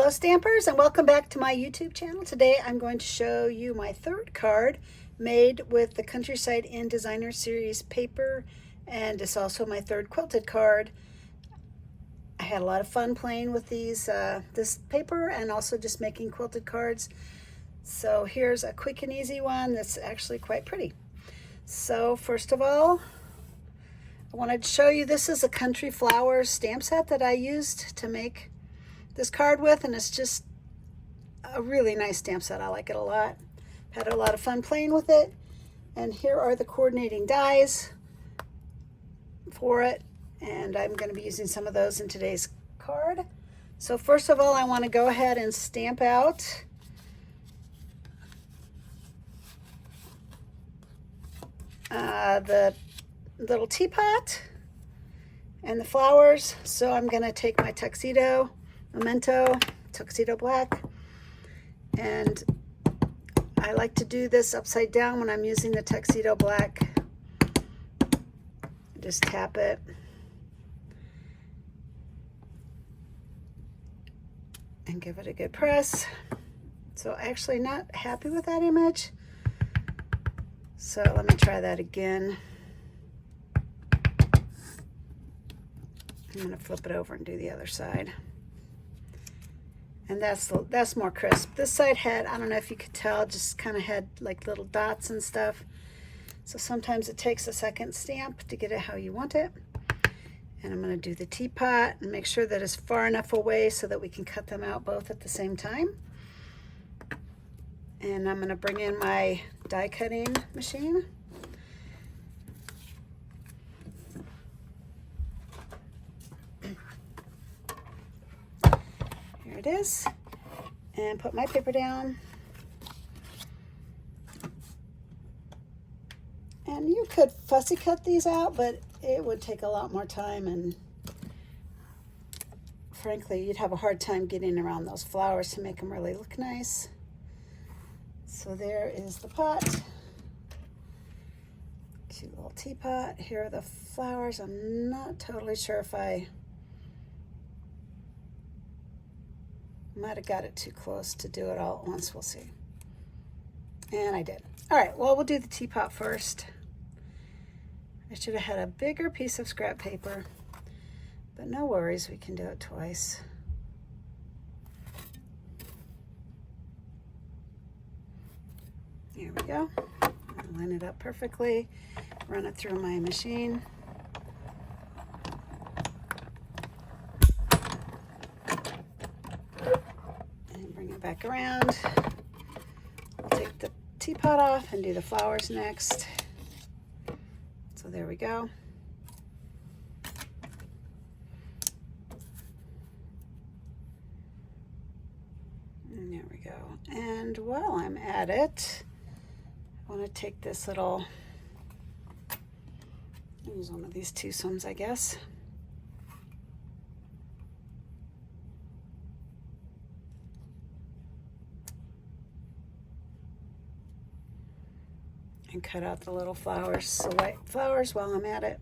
Hello Stampers, and welcome back to my YouTube channel. Today I'm going to show you my third card made with the Countryside Inn Designer Series paper, and it's also my third quilted card. I had a lot of fun playing with this paper and also just making quilted cards. So here's a quick and easy one that's actually quite pretty. So first of all, I wanted to show you, this is a Quilted Flowers stamp set that I used to make this card with, and it's just a really nice stamp set. I like it a lot. Had a lot of fun playing with it. And here are the coordinating dies for it, and I'm going to be using some of those in today's card. So first of all, I want to go ahead and stamp out the little teapot and the flowers. So I'm going to take my tuxedo memento, tuxedo black, and I like to do this upside down when I'm using the tuxedo black. Just tap it and give it a good press. So actually not happy with that image, so let me try that again. I'm going to flip it over and do the other side. And that's more crisp. This side had, I don't know if you could tell, just kind of had like little dots and stuff. So sometimes it takes a second stamp to get it how you want it. And I'm going to do the teapot and make sure that it's far enough away so that we can cut them out both at the same time. And I'm going to bring in my die cutting machine. Here it is, and put my paper down. And you could fussy cut these out, but it would take a lot more time, and frankly you'd have a hard time getting around those flowers to make them really look nice. So there is the pot, cute little teapot. Here are the flowers. I'm not totally sure if I might have got it too close to do it all at once. We'll see. And I did. All right, well, we'll do the teapot first. I should have had a bigger piece of scrap paper, but no worries, we can do it twice. Here we go. Line it up perfectly. Run it through my machine. Back around. I'll take the teapot off and do the flowers next. So there we go. And there we go. And while I'm at it, I want to take this little, use one of these two-sums, I guess. And cut out the little flowers, select flowers while I'm at it.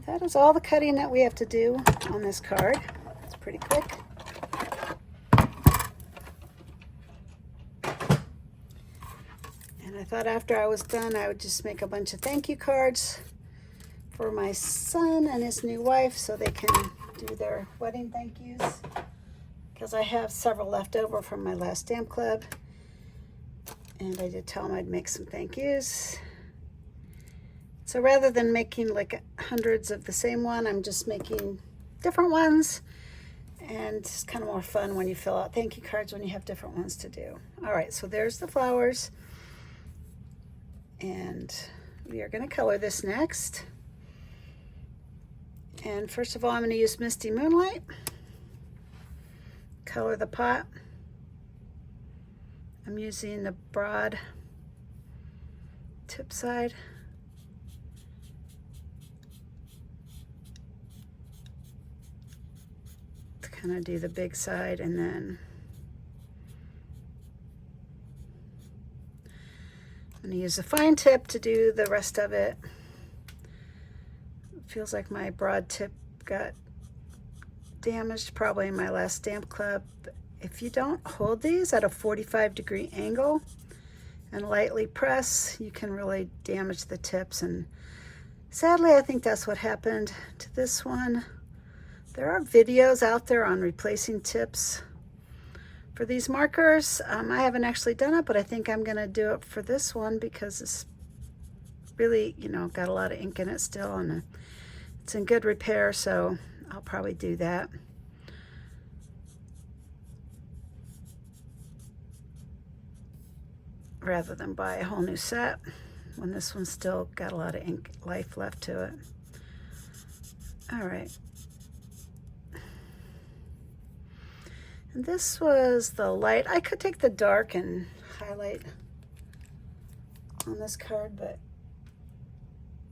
That is all the cutting that we have to do on this card. It's pretty quick. And I thought after I was done, I would just make a bunch of thank you cards for my son and his new wife so they can do their wedding thank yous, because I have several left over from my last stamp club. And I did tell them I'd make some thank yous. So rather than making like hundreds of the same one, I'm just making different ones. And it's kind of more fun when you fill out thank you cards when you have different ones to do. All right, so there's the flowers. And we are going to color this next. And first of all, I'm going to use Misty Moonlight. Color the pot. I'm using the broad tip side. To kind of do the big side, and then I'm going to use a fine tip to do the rest of it. It feels like my broad tip got damaged probably in my last stamp club. If you don't hold these at a 45-degree angle and lightly press, you can really damage the tips, and sadly I think that's what happened to this one. There are videos out there on replacing tips for these markers. I haven't actually done it, but I think I'm gonna do it for this one because it's really, you know, got a lot of ink in it still, and it's in good repair, so I'll probably do that. Rather than buy a whole new set when this one's still got a lot of ink life left to it. All right. And this was the light. I could take the dark and highlight on this card, but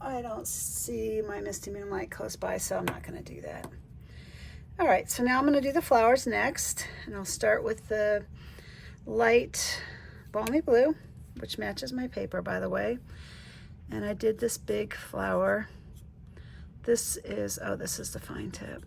I don't see my Misty Moonlight close by, so I'm not going to do that. All right, so now I'm going to do the flowers next, and I'll start with the light balmy blue, which matches my paper, by the way. And I did this big flower. This is, oh, this is the fine tip.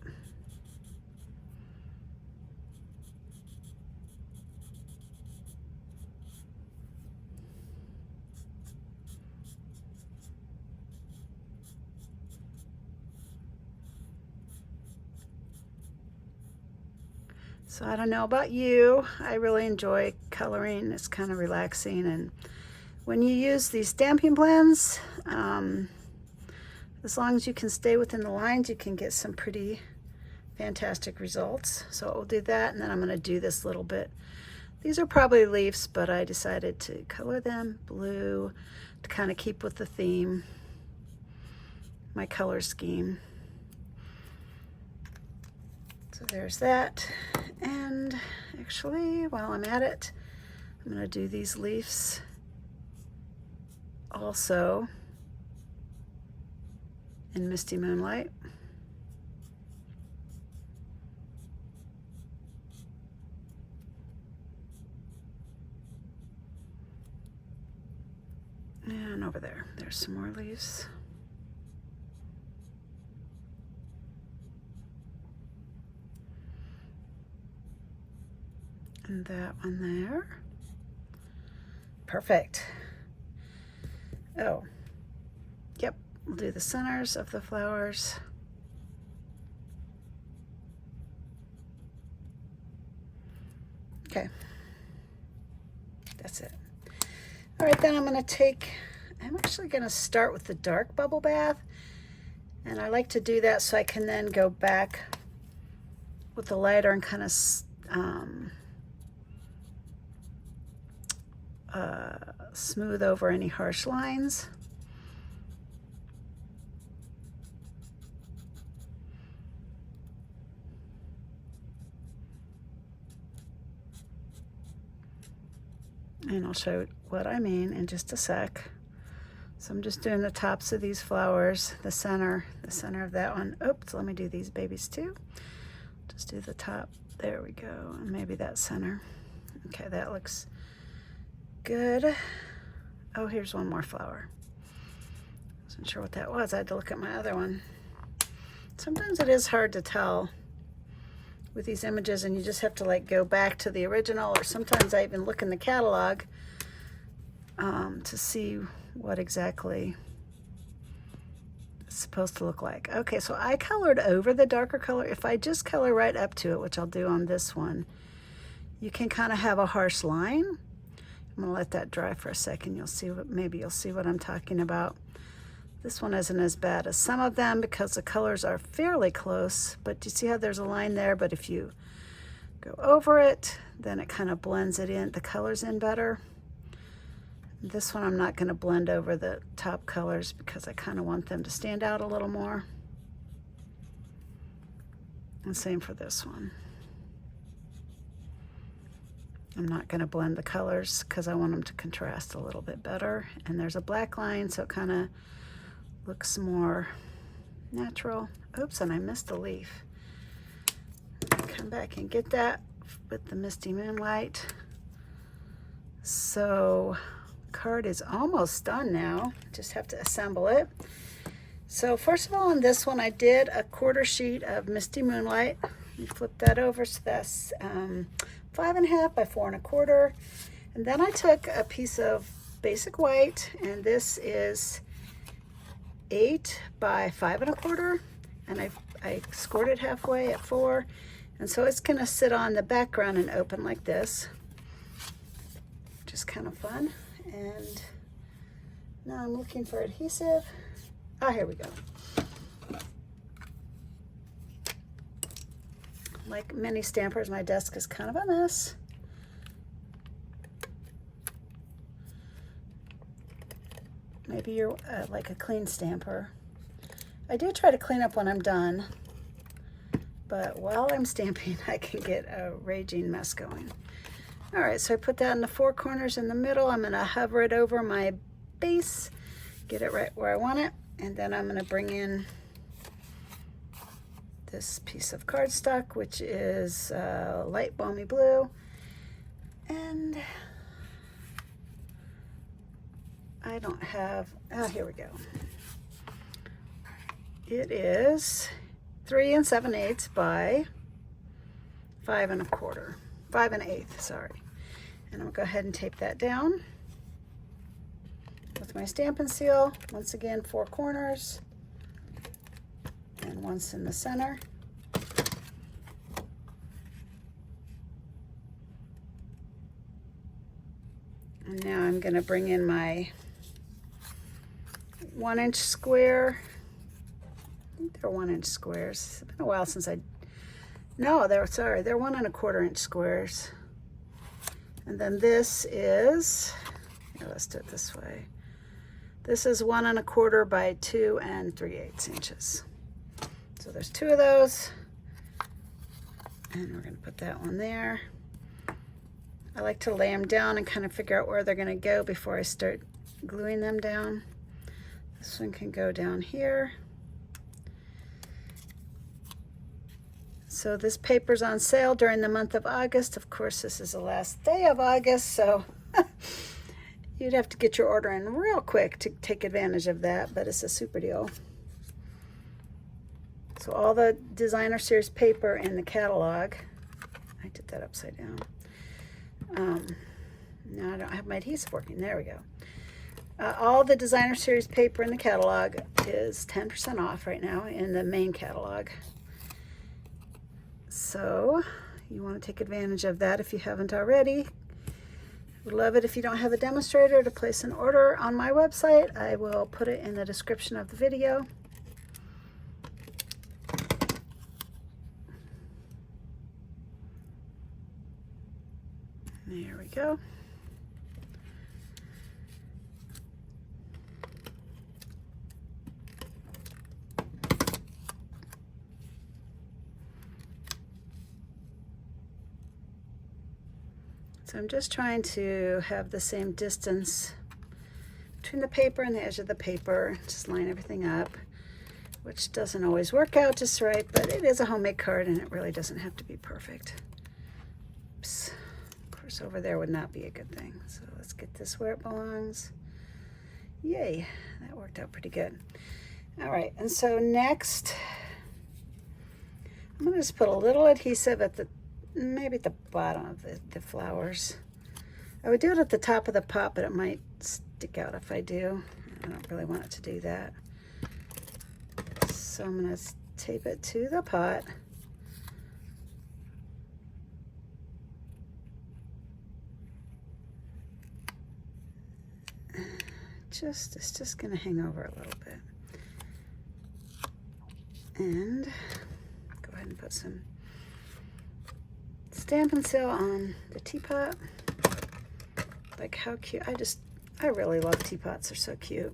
So I don't know about you, I really enjoy coloring. It's kind of relaxing, and when you use these stamping plans, as long as you can stay within the lines, you can get some pretty fantastic results. So we'll do that, and then I'm going to do this little bit. These are probably leaves, but I decided to color them blue to kind of keep with the theme, my color scheme. So there's that. And actually, while I'm at it, I'm going to do these leaves also in Misty Moonlight. And over there, there's some more leaves. And that one there. Perfect. Oh, yep, we'll do the centers of the flowers. Okay, that's it. All right, then I'm actually gonna start with the dark bubble bath. And I like to do that so I can then go back with the lighter and kind of smooth over any harsh lines. And I'll show what I mean in just a sec. So I'm just doing the tops of these flowers, the center of that one. Oops, let me do these babies too. Just do the top. There we go. And maybe that center. Okay, that looks good. Oh, here's one more flower. Wasn't sure what that was. I had to look at my other one. Sometimes it is hard to tell with these images, and you just have to like go back to the original, or sometimes I even look in the catalog to see what exactly it's supposed to look like. Okay, so I colored over the darker color. If I just color right up to it, which I'll do on this one, you can kind of have a harsh line. I'm gonna let that dry for a second. You'll see maybe you'll see what I'm talking about. This one isn't as bad as some of them because the colors are fairly close, but you see how there's a line there, but if you go over it, then it kind of blends it in, the colors in better. This one I'm not going to blend over the top colors because I kind of want them to stand out a little more. And same for this one. I'm not going to blend the colors because I want them to contrast a little bit better. And there's a black line, so it kind of looks more natural. Oops, and I missed a leaf. Come back and get that with the Misty Moonlight. So card is almost done now. Just have to assemble it. So first of all, on this one, I did a 1/4 sheet of Misty Moonlight You flip that over, so that's 5.5 by 4.25. And then I took a piece of basic white, and this is 8 by 5.25, and I scored it halfway at 4, and so it's gonna sit on the background and open like this, which is kind of fun. And now I'm looking for adhesive. Oh, here we go. Like many stampers, my desk is kind of a mess. Maybe you're like a clean stamper. I do try to clean up when I'm done, but while I'm stamping, I can get a raging mess going. All right, so I put that in the 4 corners in the middle. I'm gonna hover it over my base, get it right where I want it, and then I'm gonna bring in this piece of cardstock, which is light balmy blue, and I don't have, oh, here we go. It is 3 7/8 by 5 1/4, 5 1/8, sorry. And I'll go ahead and tape that down with my Stampin' Seal. Once again, 4 corners and once in the center. And now I'm going to bring in my 1-inch square. I think they're 1-inch squares. It's been a while since no, they're 1 1/4 inch squares. And then this is, here, let's do it this way. This is 1 1/4 by 2 3/8 inches. So there's 2 of those, and we're going to put that one there. I like to lay them down and kind of figure out where they're going to go before I start gluing them down. This one can go down here. So this paper's on sale during the month of August. Of course, this is the last day of August, so you'd have to get your order in real quick to take advantage of that, but it's a super deal. So all the designer series paper in the catalog, I did that upside down. Now I don't have my adhesive working. There we go. All the designer series paper in the catalog is 10% off right now in the main catalog. So you want to take advantage of that if you haven't already. Would love it if you don't have a demonstrator to place an order on my website. I will put it in the description of the video. There we go. So I'm just trying to have the same distance between the paper and the edge of the paper. Just line everything up, which doesn't always work out just right, but it is a homemade card and it really doesn't have to be perfect. Oops. Of course, over there would not be a good thing. So let's get this where it belongs. Yay, that worked out pretty good. All right, and so next, I'm gonna just put a little adhesive at maybe at the bottom of the flowers. I would do it at the top of the pot, but it might stick out if I do. I don't really want it to do that. So I'm going to tape it to the pot. It's just going to hang over a little bit. And go ahead and put some Stampin' Seal on the teapot. Like, how cute. I really love teapots. They're so cute.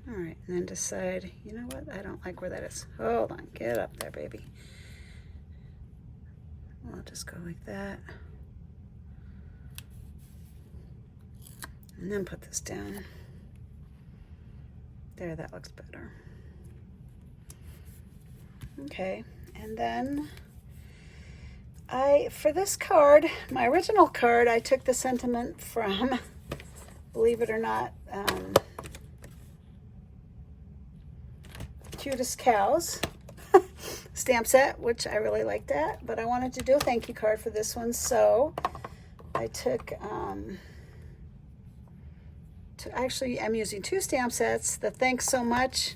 All right, and then decide, you know what? I don't like where that is. Hold on, get up there, baby. I'll just go like that. And then put this down. There, that looks better. Okay, and then for this card, my original card, I took the sentiment from, believe it or not, cutest cows stamp set, which I really like that, but I wanted to do a thank you card for this one, so I took actually I'm using 2 stamp sets. The thanks so much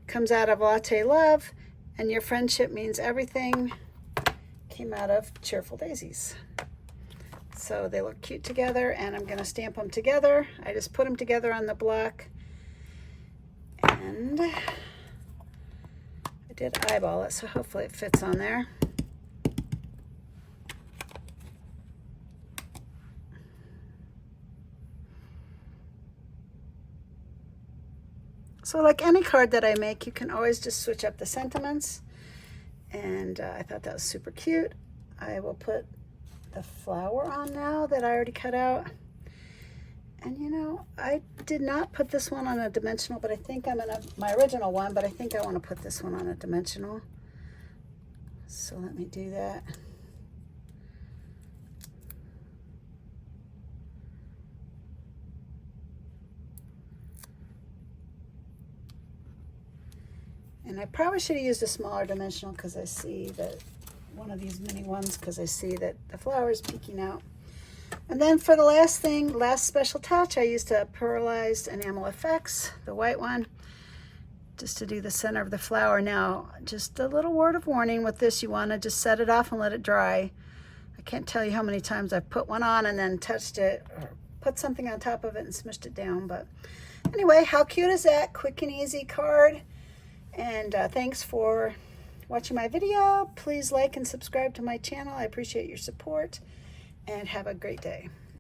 comes out of Latte Love, and your friendship means everything came out of Cheerful Daisies. So they look cute together, and I'm going to stamp them together. I just put them together on the block, and I did eyeball it, so hopefully it fits on there. So like any card that I make, you can always just switch up the sentiments, and I thought that was super cute. I will put the flower on now that I already cut out. And you know, I did not put this one on a dimensional, but I think I'm gonna, my original one, but I think I want to put this one on a dimensional. So let me do that. And I probably should have used a smaller dimensional, because I see that one of these mini ones, because I see that the flower is peeking out. And then for the last thing, last special touch, I used a Pearlized Enamel Effects, the white one, just to do the center of the flower. Now, just a little word of warning with this, you want to just set it off and let it dry. I can't tell you how many times I've put one on and then touched it, or put something on top of it and smushed it down. But anyway, how cute is that? Quick and easy card. And thanks for watching my video. Please like and subscribe to my channel. I appreciate your support, and have a great day.